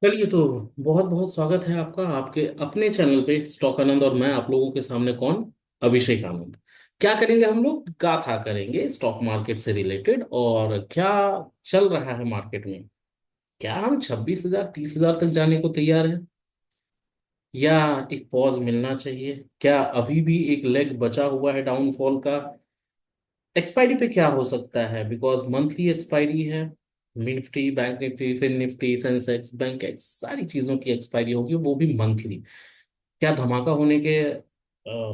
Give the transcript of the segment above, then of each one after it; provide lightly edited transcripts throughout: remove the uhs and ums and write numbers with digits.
चलिए तो बहुत बहुत स्वागत है आपका आपके अपने चैनल पे स्टॉक आनंद। और मैं आप लोगों के सामने कौन? अभिषेक आनंद। क्या करेंगे हम लोग? गाथा करेंगे स्टॉक मार्केट से रिलेटेड और क्या चल रहा है मार्केट में। क्या हम 26,000 30,000 तक जाने को तैयार हैं या एक पॉज मिलना चाहिए? क्या अभी भी एक लेग बचा हुआ है डाउनफॉल का? एक्सपायरी पे क्या हो सकता है? बिकॉज मंथली एक्सपायरी है। निफ्टी, बैंक निफ्टी, फिर निफ्टी, सेंसेक्स, बैंक एक्स, सारी चीजों की एक्सपायरी होगी, वो भी मंथली। क्या धमाका होने के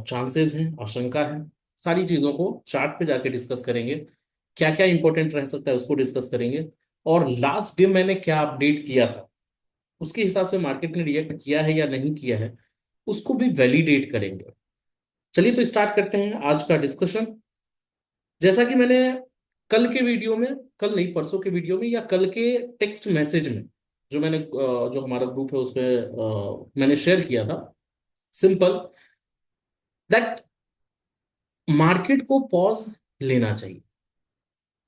चांसेस हैं, आशंका है? सारी चीजों को चार्ट पे जाके डिस्कस करेंगे। क्या क्या इंपॉर्टेंट रह सकता है उसको डिस्कस करेंगे। और लास्ट डे मैंने क्या अपडेट किया था, उसके हिसाब से मार्केट ने रिएक्ट किया है या नहीं किया है, उसको भी वैलिडेट करेंगे। चलिए तो स्टार्ट करते हैं आज का डिस्कशन। जैसा कि मैंने कल के वीडियो में, कल नहीं परसों के वीडियो में या कल के टेक्स्ट मैसेज में, जो मैंने जो हमारा ग्रुप है उस पर मैंने शेयर किया था, सिंपल दैट मार्केट को पॉज लेना चाहिए।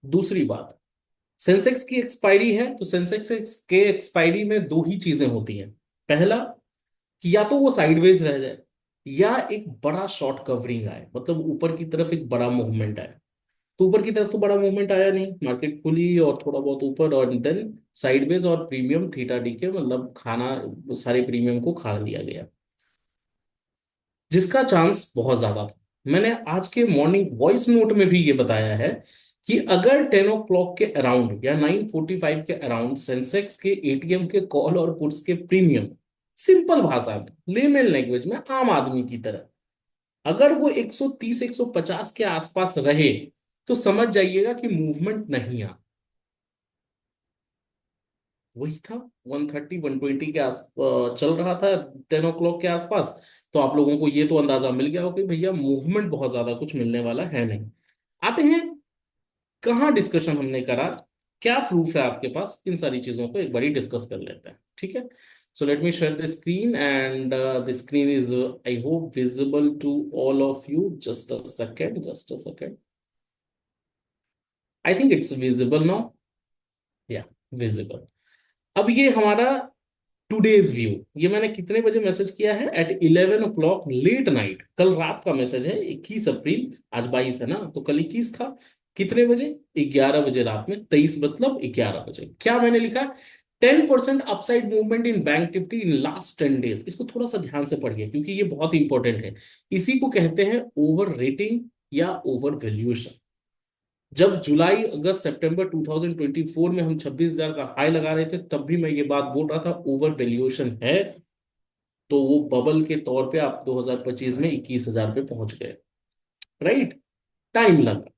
दूसरी बात, सेंसेक्स की एक्सपायरी है तो सेंसेक्स के एक्सपायरी में दो ही चीजें होती हैं। पहला, कि या तो वो साइडवेज रह जाए या एक बड़ा शॉर्ट कवरिंग आए, मतलब ऊपर की तरफ एक बड़ा मूवमेंट आए। तो ऊपर की तरफ तो बड़ा मूवमेंट आया नहीं, मार्केट खुली और थोड़ा बहुत ऊपर और देन साइडवेज और प्रीमियम थीटा डी के मतलब खाना, सारे प्रीमियम को खा लिया गया, जिसका चांस बहुत ज्यादा था। मैंने आज के मॉर्निंग वॉइस नोट में भी ये बताया है कि अगर 10 o'clock के अराउंड या 9:45 के अराउंड सेंसेक्स के एटीएम के कॉल और पुट्स के प्रीमियम, सिंपल भाषा में, लेमेन लैंग्वेज में, आम आदमी की तरह, अगर वो 130 150 के आसपास रहे तो समझ जाइएगा कि मूवमेंट नहीं आ। वही था, 130 120 के आस चल रहा था 10 o'clock के आसपास। तो आप लोगों को ये तो अंदाजा मिल गया हो कि भैया मूवमेंट बहुत ज्यादा कुछ मिलने वाला है नहीं। आते हैं, कहाँ डिस्कशन हमने करा, क्या प्रूफ है आपके पास, इन सारी चीजों को एक बारी डिस्कस कर लेते हैं, ठीक है। So let me share the screen and the screen is I hope visible to all of you. Just a second, just a second. I think it's visible now. Yeah, visible. अब ये हमारा today's view, ये मैंने कितने बजे message किया है? Eight 11 o'clock late night, कल रात का मैसेज है, 21 अप्रैल। आज 22 है ना, तो कल 21 था। कितने बजे? 11 बजे रात में, 23 मतलब 11 बजे। क्या मैंने लिखा? 10% upside movement in bank Nifty in last 10 days. इसको थोड़ा सा ध्यान से पढ़िए क्योंकि ये बहुत इंपॉर्टेंट है। इसी को कहते हैं ओवर रेटिंग या ओवर वैल्यूएशन। जब जुलाई अगस्त सितंबर 2024 में हम 26,000 का हाई लगा रहे थे, तब भी मैं ये बात बोल रहा था ओवर वैल्यूएशन है। तो वो बबल के तौर पे आप 2025 में 21,000 पे पहुंच गए। राइट। टाइम लगा,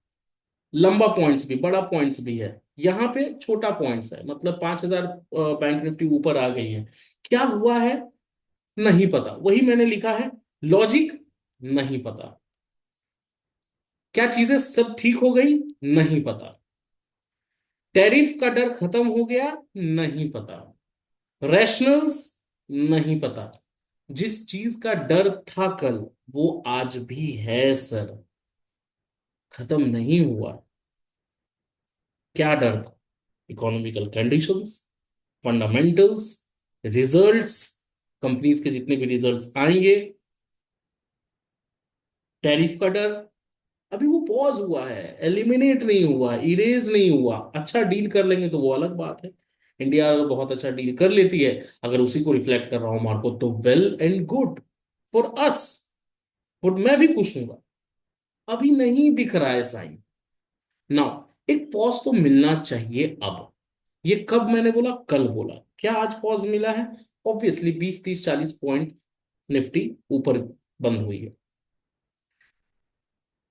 लंबा पॉइंट्स भी, बड़ा पॉइंट्स भी है। यहाँ पे छोटा पॉइंट्स है, मतलब 5,000 बैंक निफ्टी ऊपर आ गई है। क्या हुआ है नहीं पता, वही मैंने लिखा है। लॉजिक नहीं पता। क्या चीजें सब ठीक हो गई? नहीं पता। टैरिफ का डर खत्म हो गया? नहीं पता। रैशनल्स? नहीं पता। जिस चीज का डर था कल, वो आज भी है सर, खत्म नहीं हुआ। क्या डर था? Economical conditions, fundamentals, results, companies के जितने भी रिजल्ट्स आएंगे, टैरिफ का डर। अभी वो पॉज हुआ है, एलिमिनेट नहीं हुआ, इरेज नहीं हुआ। अच्छा डील कर लेंगे तो वो अलग बात है। इंडिया अगर बहुत अच्छा डील कर लेती है, अगर उसी को रिफ्लेक्ट कर रहा हूं मार्को, तो well and good for us, और मैं भी खुश हूंगा। अभी नहीं दिख रहा है साइन। नाउ एक पॉज तो मिलना चाहिए अब। ये कब मैंने बोला? कल बोला। क्या आज पॉज मिला है? ऑब्वियसली 20 30 40 पॉइंट निफ्टी ऊपर बंद हुई है।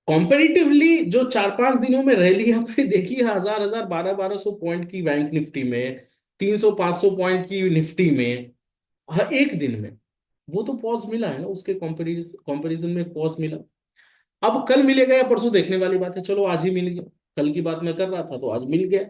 कॉम्पेरिटिवली जो 4 5 दिनों में रैली आपने देखी है, 1,000 1,000 1,200 पॉइंट की बैंक निफ्टी में, 300 500 पॉइंट की निफ्टी में, हर एक दिन में, वो तो पॉज मिला है ना, उसके कंपैरिजन में पॉज मिला। अब कल मिलेगा या परसों देखने वाली बात है, चलो आज ही मिल गया। कल की बात मैं कर रहा था तो आज मिल गया।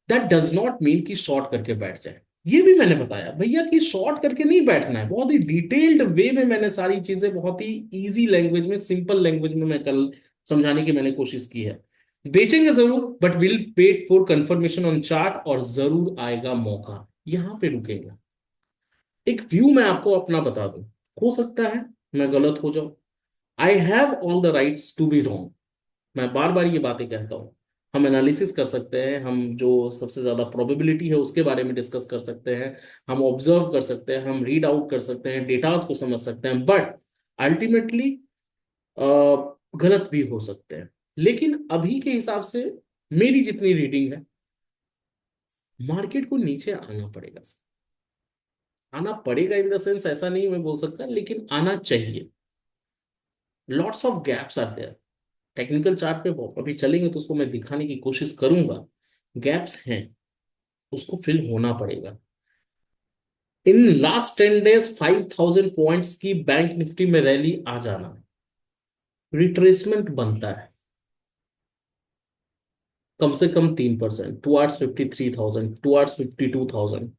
दैट डज नॉट मीन कि शॉर्ट करके बैठ जाए। ये भी मैंने बताया भैया कि शॉर्ट करके नहीं बैठना है। बहुत ही डिटेल्ड वे में मैंने सारी चीजें बहुत ही इजी लैंग्वेज में, सिंपल लैंग्वेज में मैं कल समझाने की मैंने कोशिश की है। बेचेंगे जरूर, but will wait for confirmation on chart, और जरूर आएगा मौका, यहां पे रुकेगा। एक व्यू मैं आपको अपना बता दूं, हो सकता है मैं गलत हो जाऊं। I have all the rights to be wrong. मैं बार बार ये बातें कहता हूँ। हम एनालिसिस कर सकते हैं, हम जो सबसे ज्यादा प्रोबेबिलिटी है उसके बारे में डिस्कस कर सकते हैं, हम ऑब्जर्व कर सकते हैं, हम रीड आउट कर सकते हैं, डेटास को समझ सकते हैं, बट अल्टीमेटली गलत भी हो सकते हैं। लेकिन अभी के हिसाब से मेरी जितनी रीडिंग है, मार्केट को नीचे आना पड़ेगा। आना पड़ेगा इन द सेंस ऐसा नहीं मैं बोल सकता, लेकिन आना चाहिए। Lots of gaps are there. Technical chart पे अभी चलेंगे तो उसको मैं दिखाने की कोशिश करूंगा। गैप्स हैं, उसको फिल होना पड़ेगा। इन लास्ट 10 डेज 5000 पॉइंट्स की बैंक निफ्टी में रैली आ जाना, रिट्रेसमेंट बनता है कम से कम 3%, टुवर्ड्स 53,000, टुवर्ड्स 52,000।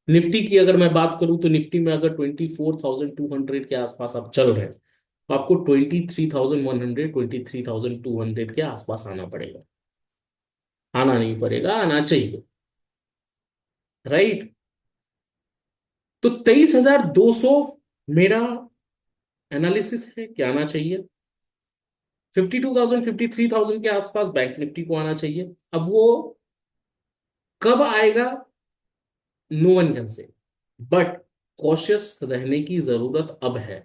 निफ्टी की अगर मैं बात करूं तो निफ्टी में अगर 24,200 के आसपास आप चल रहे हैं, तो आपको 23,100, 23,200 के आसपास आना पड़ेगा। आना नहीं पड़ेगा, आना चाहिए। राइट। तो 23,200 मेरा एनालिसिस है कि आना चाहिए। 52,000, 53,000 के आसपास बैंक निफ्टी को आना चाहिए। अब वो कब आएगा, no one can say, but cautious रहने की जरूरत अब है।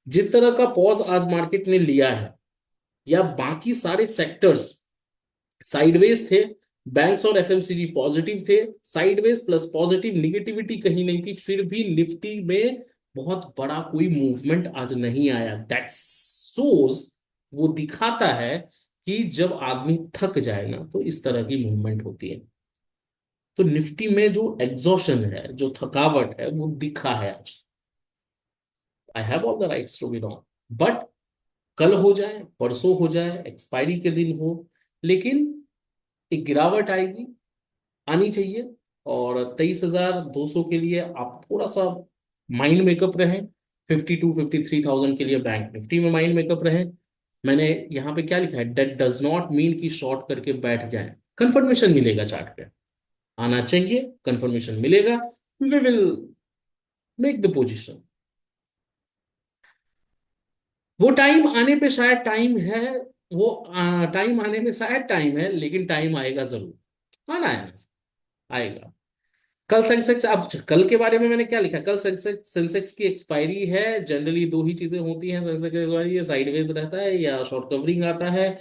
जिस तरह का पॉज आज मार्केट ने लिया है, या बाकी सारे सेक्टर्स साइडवेज थे, बैंक्स और एफएमसीजी पॉजिटिव थे, साइडवेज प्लस पॉजिटिव, निगेटिविटी कहीं नहीं थी, फिर भी निफ्टी में बहुत बड़ा कोई मूवमेंट आज नहीं आया। दैट शोज, वो दिखाता है कि जब आदमी थक जाए ना तो इस तरह की मूवमेंट होती है। तो निफ्टी में जो एग्जॉशन है, जो थकावट है, वो दिखा है आज। I have all the rights to be wrong, but कल हो जाए, परसों हो जाए, एक्सपायरी के दिन हो, लेकिन एक गिरावट आएगी, आनी चाहिए। और 23,200 के लिए आप थोड़ा सा माइंड मेकअप रहें। 52, 53,000 के लिए बैंक निफ्टी में माइंड मेकअप रहें। मैंने यहाँ पे क्या लिखा है, डेट डज नॉट मीन कि शॉर्ट करके बैठ जाए। कंफर्मेशन मिलेगा चार्ट पे, आना चाहिए, कंफर्मेशन मिलेगा, we will make the position. वो टाइम आने पे शायद टाइम है, वो टाइम आने में शायद टाइम है, लेकिन टाइम आएगा जरूर। आना है, आएगा। कल सेंसेक्स, अब कल के बारे में मैंने क्या लिखा, कल सेंसेक्स सेंसेक्स की एक्सपायरी है। जनरली दो ही चीजें होती हैं सेंसेक्स की एक्सपायरी, या साइडवेज रहता है या शॉर्ट कवरिंग आता है।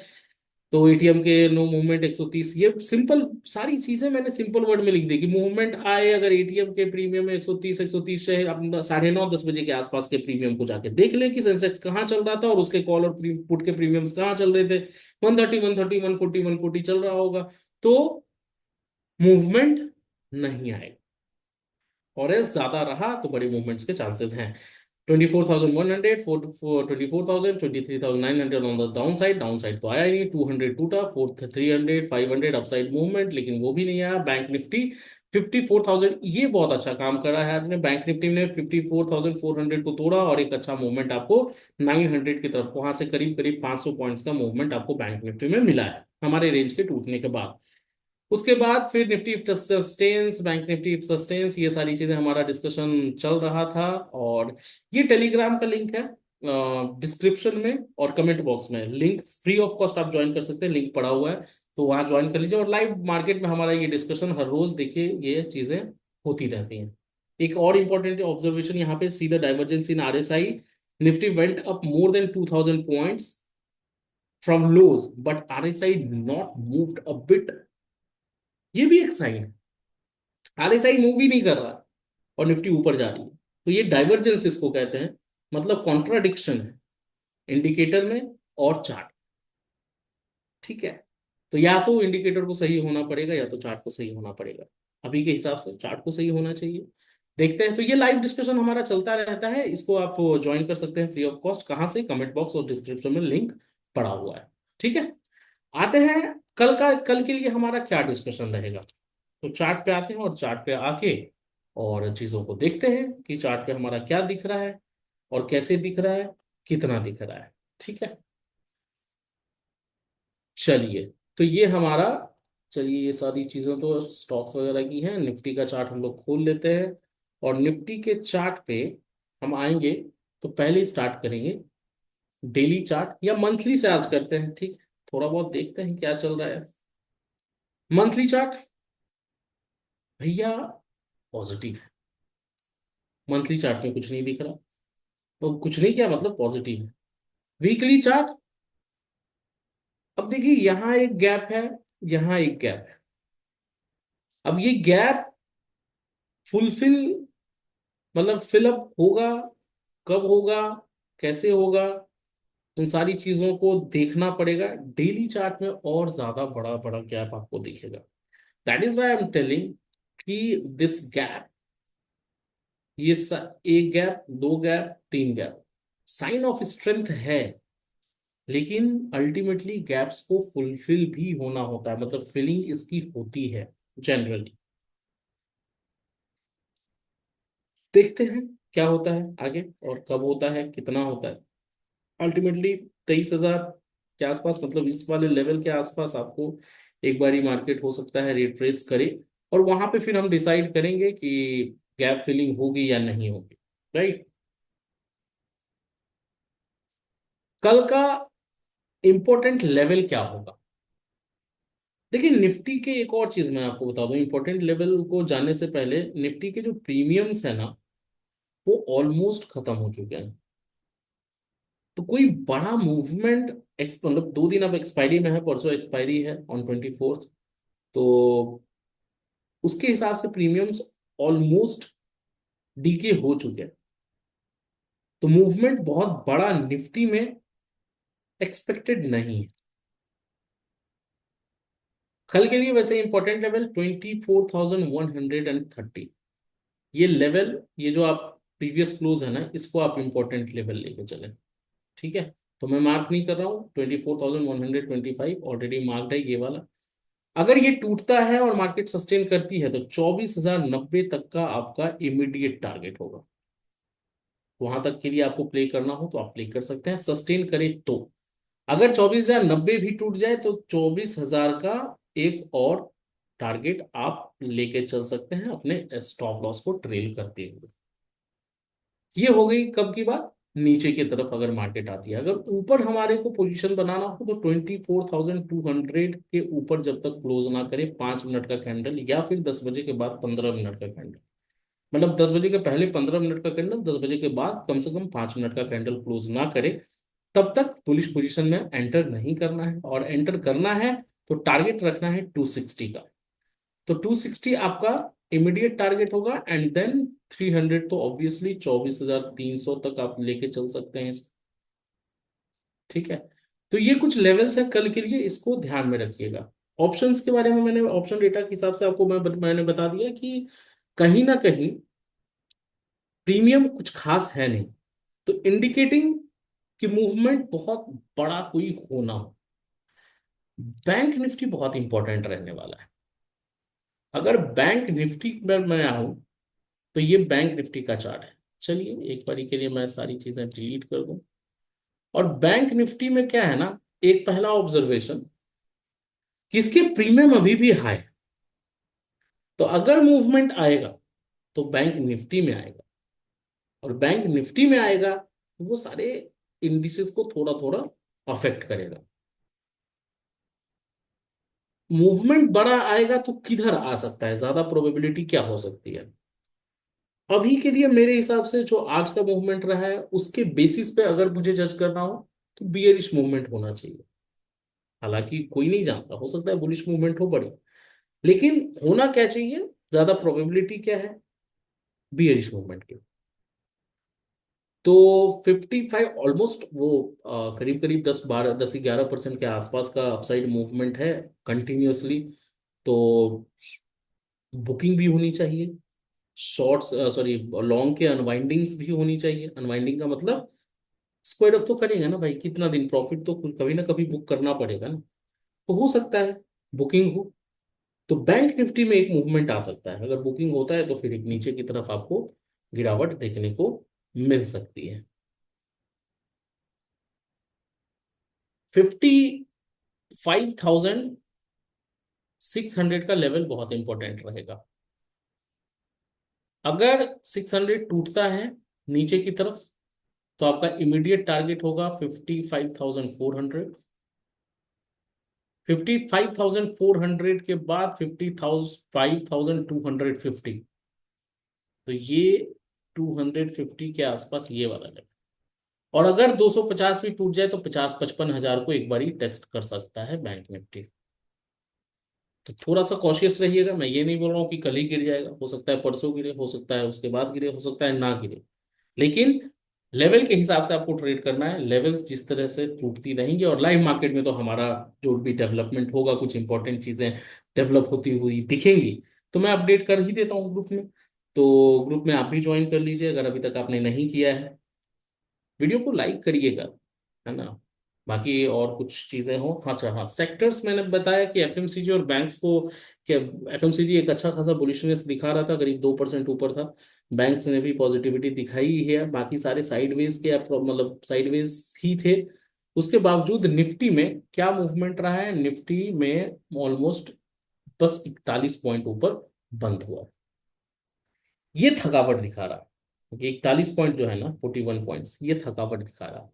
तो एटीएम के नो मूवमेंट 130, ये सिंपल सारी चीजें मैंने सिंपल वर्ड में लिख दी कि मूवमेंट आए अगर एटीएम के प्रीमियम में 130, 130 से अपना 9:30, 10 बजे के आसपास के प्रीमियम को जाके देख ले कि सेंसेक्स कहाँ चल रहा था और उसके कॉल और पुट के प्रीमियम्स कहाँ चल रहे थे। 130, 130, 140, 140 चल रहा होगा, तो मूवमेंट नहीं आएगा। और एल्स ज्यादा रहा तो बड़े मूवमेंट्स के चांसेस हैं। 24,100, 24,000, 23,900 ऑन द डाउन साइड तो आया ही नहीं। 200 टूटा, 4,300, 500 अपसाइड मूवमेंट, लेकिन वो भी नहीं आया। बैंक निफ्टी 54,000, ये बहुत अच्छा काम करा है आज ने। बैंक निफ्टी ने 54,400 को तोड़ा और एक अच्छा मूवमेंट आपको 900 की तरफ, वहां से करीब करीब 500 पॉइंट्स का मूवमेंट आपको बैंक निफ्टी में मिला है हमारे रेंज के टूटने के बाद। उसके बाद फिर Nifty if sustains, bank Nifty if sustains, ये सारी चीजें हमारा डिस्कशन चल रहा था। और ये टेलीग्राम का लिंक है डिस्क्रिप्शन में और कमेंट बॉक्स में, लिंक फ्री ऑफ कॉस्ट आप ज्वाइन कर सकते हैं, लिंक पड़ा हुआ है, तो वहां ज्वाइन कर लीजिए। और लाइव मार्केट में हमारा ये डिस्कशन हर रोज देखिए, ये चीजें होती रहती हैं। एक और इंपॉर्टेंट ऑब्जर्वेशन यहाँ पे, see the divergence in RSI. Nifty went up more than 2,000 points from lows, but RSI not moved a bit. ये भी एक साइन है, आरएसआई मूव ही नहीं कर रहा और निफ्टी ऊपर जा रही है। तो ये डाइवर्जेंस इसको कहते हैं, मतलब कॉन्ट्राडिक्शन है इंडिकेटर में और चार्ट। ठीक है। तो या तो इंडिकेटर को सही होना पड़ेगा या तो चार्ट को सही होना पड़ेगा। अभी के हिसाब से चार्ट को सही होना चाहिए। देखते हैं। तो ये लाइव डिस्कशन हमारा चलता रहता है, इसको आप ज्वाइन कर सकते हैं फ्री ऑफ कॉस्ट। कहाँ से, कमेंट बॉक्स और डिस्क्रिप्शन में लिंक पड़ा हुआ है। ठीक है। आते हैं कल के लिए हमारा क्या डिस्कशन रहेगा। तो चार्ट पे आते हैं और चार्ट पे आके और चीजों को देखते हैं कि चार्ट पे हमारा क्या दिख रहा है और कैसे दिख रहा है, कितना दिख रहा है। ठीक है। चलिए। तो ये हमारा, चलिए ये सारी चीजें तो स्टॉक्स वगैरह की हैं। निफ्टी का चार्ट हम लोग खोल लेते हैं और निफ्टी के चार्ट पे हम आएंगे तो पहले स्टार्ट करेंगे डेली चार्ट या मंथली से आज करते हैं, ठीक है। थोड़ा बहुत देखते हैं क्या चल रहा है। मंथली चार्ट भैया पॉजिटिव है। मंथली चार्ट में कुछ नहीं दिख रहा, तो कुछ नहीं, क्या मतलब पॉजिटिव है। वीकली चार्ट, अब देखिए यहां एक गैप है, यहां एक गैप है। अब ये गैप फुलफिल मतलब फिलअप होगा, कब होगा, कैसे होगा, उन सारी चीजों को देखना पड़ेगा। डेली चार्ट में और ज्यादा बड़ा बड़ा गैप आपको दिखेगा। That is why I am telling कि दिस गैप, एक गैप, दो गैप, तीन गैप साइन ऑफ स्ट्रेंथ है। लेकिन अल्टीमेटली गैप्स को फुलफिल भी होना होता है, मतलब फिलिंग इसकी होती है जनरली। देखते हैं क्या होता है आगे और कब होता है, कितना होता है। अल्टीमेटली 23,000 के आसपास, मतलब इस वाले लेवल के आसपास आपको एक बारी मार्केट हो सकता है रिट्रेस करे, और वहां पे फिर हम डिसाइड करेंगे कि गैप फिलिंग होगी या नहीं होगी, राइट। कल का इंपॉर्टेंट लेवल क्या होगा? देखिए निफ्टी के एक और चीज मैं आपको बता दूं, इंपॉर्टेंट लेवल को जानने से पहले निफ्टी के जो प्रीमियम्स है ना, वो ऑलमोस्ट खत्म हो चुके हैं। तो कोई बड़ा मूवमेंट मतलब 2 दिन अब एक्सपायरी में है, परसों एक्सपायरी है ऑन 24th। तो उसके हिसाब से प्रीमियम्स ऑलमोस्ट डीके हो चुके हैं। तो मूवमेंट बहुत बड़ा निफ्टी में एक्सपेक्टेड नहीं है कल के लिए। वैसे इंपॉर्टेंट लेवल 24,130, ये लेवल, ये जो आप प्रीवियस क्लोज है ना, इसको आप इंपॉर्टेंट लेवल लेके चले, ठीक है। तो मैं मार्क नहीं कर रहा हूँ, 24,125 ऑलरेडी मार्क्ड है ये वाला। अगर ये टूटता है और मार्केट सस्टेन करती है तो 24,090 तक का आपका इमीडिएट टारगेट होगा। वहां तक के लिए आपको प्ले करना हो तो आप प्ले कर सकते हैं, सस्टेन करे तो। अगर 24,090 भी टूट जाए तो 24,000 का एक और टारगेट आप लेके चल सकते हैं अपने स्टॉप लॉस को ट्रेल करते हुए। ये हो गई कब की बात? नीचे की तरफ अगर मार्केट आती है। अगर ऊपर हमारे को पोजीशन बनाना हो तो 24,200 के ऊपर जब तक क्लोज ना करे 5 मिनट का कैंडल, या फिर 10 बजे के बाद 15 मिनट का कैंडल, मतलब 10 बजे के पहले 15 मिनट का कैंडल, 10 बजे के बाद कम से कम 5 मिनट का कैंडल क्लोज ना करे, तब तक बुलिश पोजीशन में एंटर नहीं करना है। और एंटर करना है तो टारगेट रखना है 260 का। तो 260 आपका इमीडिएट टारगेट होगा, एंड देन 300 तो ऑब्वियसली 24,300 तक आप लेके चल सकते हैं इसको, ठीक है। तो ये कुछ लेवल्स है कल के लिए, इसको ध्यान में रखिएगा। ऑप्शंस के बारे में मैंने ऑप्शन डेटा के हिसाब से आपको मैंने बता दिया कि कहीं ना कहीं प्रीमियम कुछ खास है नहीं, तो इंडिकेटिंग कि मूवमेंट बहुत बड़ा कोई होना हो। बैंक निफ्टी बहुत इंपॉर्टेंट रहने वाला है। अगर बैंक निफ्टी में मैं आऊं तो ये बैंक निफ्टी का चार्ट है। चलिए एक बारी के लिए मैं सारी चीजें डिलीट कर दूं। और बैंक निफ्टी में क्या है ना, एक पहला ऑब्जर्वेशन, किसके प्रीमियम अभी भी हाई। तो अगर मूवमेंट आएगा तो बैंक निफ्टी में आएगा, और बैंक निफ्टी में आएगा तो वो सारे इंडिसेस को थोड़ा थोड़ा अफेक्ट करेगा। मूवमेंट बड़ा आएगा तो किधर आ सकता है, ज्यादा प्रोबेबिलिटी क्या हो सकती है? अभी के लिए मेरे हिसाब से जो आज का मूवमेंट रहा है उसके बेसिस पे अगर मुझे जज करना हो तो बियरिश मूवमेंट होना चाहिए। हालांकि कोई नहीं जानता, हो सकता है बुलिश मूवमेंट हो बड़ी, लेकिन होना क्या चाहिए, ज्यादा प्रोबेबिलिटी क्या है बियरिश मूवमेंट की। तो 55 ऑलमोस्ट वो करीब करीब 10-11% के आसपास का अपसाइड मूवमेंट है कंटिन्यूअसली। तो बुकिंग भी होनी चाहिए, शॉर्ट्स सॉरी लॉन्ग के अनवाइंडिंग्स भी होनी चाहिए। अनवाइंडिंग का मतलब स्क्वायर ऑफ तो करेगा ना भाई, कितना दिन प्रॉफिट तो कभी ना कभी बुक करना पड़ेगा ना। तो हो सकता है बुकिंग हो, तो बैंक निफ्टी में एक मूवमेंट आ सकता है। अगर बुकिंग होता है तो फिर एक नीचे की तरफ आपको गिरावट देखने को मिल सकती है। 55,600 का लेवल बहुत इंपॉर्टेंट रहेगा। अगर 600 टूटता है नीचे की तरफ, तो आपका इमीडिएट टारगेट होगा 55,400। 55,400 के बाद 55,250। तो ये 250 के आसपास ये वाला लेवल। और अगर 250 भी टूट जाए तो 50-55 हजार को एक बार ही टेस्ट कर सकता है बैंक निफ्टी। तो थोड़ा सा कॉशियस रहिएगा। मैं ये नहीं बोल रहा हूँ कि कल ही गिर जाएगा, हो सकता है परसों गिरे, हो सकता है उसके बाद गिरे, हो सकता है ना गिरे। लेकिन लेवल के हिसाब से आपको ट्रेड करना है। लेवल्स जिस तरह से टूटती रहेंगी, और लाइव मार्केट में तो हमारा जो भी डेवलपमेंट होगा, कुछ इंपॉर्टेंट चीजें डेवलप होती हुई दिखेंगी, तो मैं अपडेट कर ही देता हूँ ग्रुप में। तो ग्रुप में आप भी ज्वाइन कर लीजिए अगर अभी तक आपने नहीं किया है। वीडियो को लाइक करिएगा, है ना। बाकी और कुछ चीजें हो, हाँ अच्छा हाँ, सेक्टर्स मैंने बताया कि एफएमसीजी और बैंक्स को, कि एफएमसीजी एक अच्छा खासा बुलिशनेस दिखा रहा था, करीब 2% ऊपर था। बैंक्स ने भी पॉजिटिविटी दिखाई ही है, बाकी सारे साइडवेज के मतलब साइडवेज ही थे। उसके बावजूद निफ्टी में क्या मूवमेंट रहा है, निफ्टी में ऑलमोस्ट बस 41 पॉइंट ऊपर बंद हुआ। ये थकावट दिखा रहा है, क्योंकि 41 पॉइंट जो है ना, 41 पॉइंट्स, ये थकावट दिखा रहा है।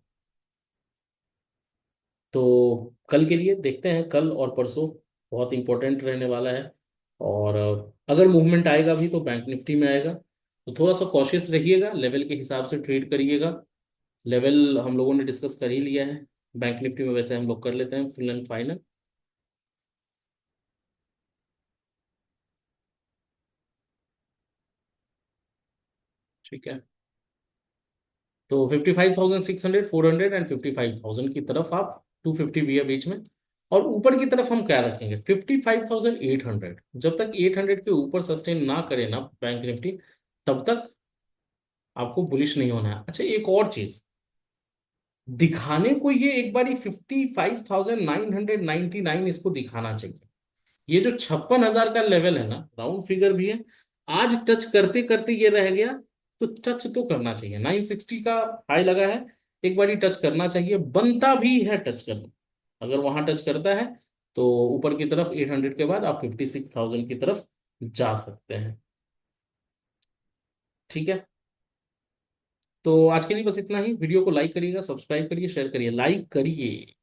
तो कल के लिए देखते हैं, कल और परसों बहुत इंपॉर्टेंट रहने वाला है। और अगर मूवमेंट आएगा भी तो बैंक निफ्टी में आएगा। तो थोड़ा सा कॉशियस रहिएगा, लेवल के हिसाब से ट्रेड करिएगा। लेवल हम लोगों ने डिस्कस कर ही लिया है। बैंक निफ्टी में वैसे हम लोग कर लेते हैं फुल एंड फाइनल। ठीक है। तो 55,600, 400 एंड 55,000 की तरफ आप, 250 भी है बीच में। और ऊपर की तरफ हम क्या रखेंगे, 55,800। जब तक 800 के ऊपर सस्टेन ना करे ना बैंक निफ्टी, तब तक आपको बुलिश नहीं होना है। अच्छा, एक और चीज दिखाने को, ये एक बारी 55,999 इसको दिखाना चाहिए। ये जो 56,000 का लेवल है ना, राउंड फिगर भी है, आज टच करते करते ये रह गया। तो टच तो करना चाहिए, 960 का हाई लगा है, एक बारी टच करना चाहिए, बनता भी है टच करना। अगर वहां टच करता है तो ऊपर की तरफ 800 के बाद आप 56,000 की तरफ जा सकते हैं। ठीक है। तो आज के लिए बस इतना ही। वीडियो को लाइक करिएगा, सब्सक्राइब करिए, शेयर करिए। लाइक करिए,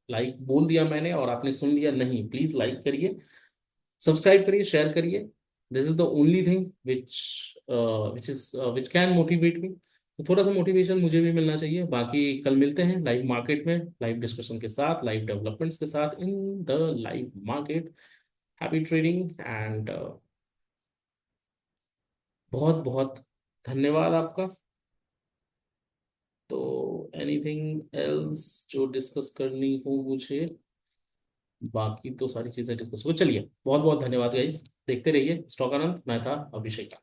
लाइक बोल दिया मैंने और आपने सुन लिया नहीं, प्लीज लाइक करिए, सब्सक्राइब करिए, शेयर करिए। This is the only thing which can motivate me. तो थोड़ा सा मोटिवेशन मुझे भी मिलना चाहिए। बाकी कल मिलते हैं लाइव मार्केट में, लाइव डिस्कशन के साथ, लाइव डेवलपमेंट्स के साथ in the live market. Happy trading and बहुत बहुत धन्यवाद आपका। तो एनीथिंग एल्स जो डिस्कस करनी हो मुझे, बाकी तो सारी चीजें डिस्कस हो। चलिए, बहुत बहुत धन्यवाद गाइस। देखते रहिए स्टॉक आनंद। मैं था अभिषेक।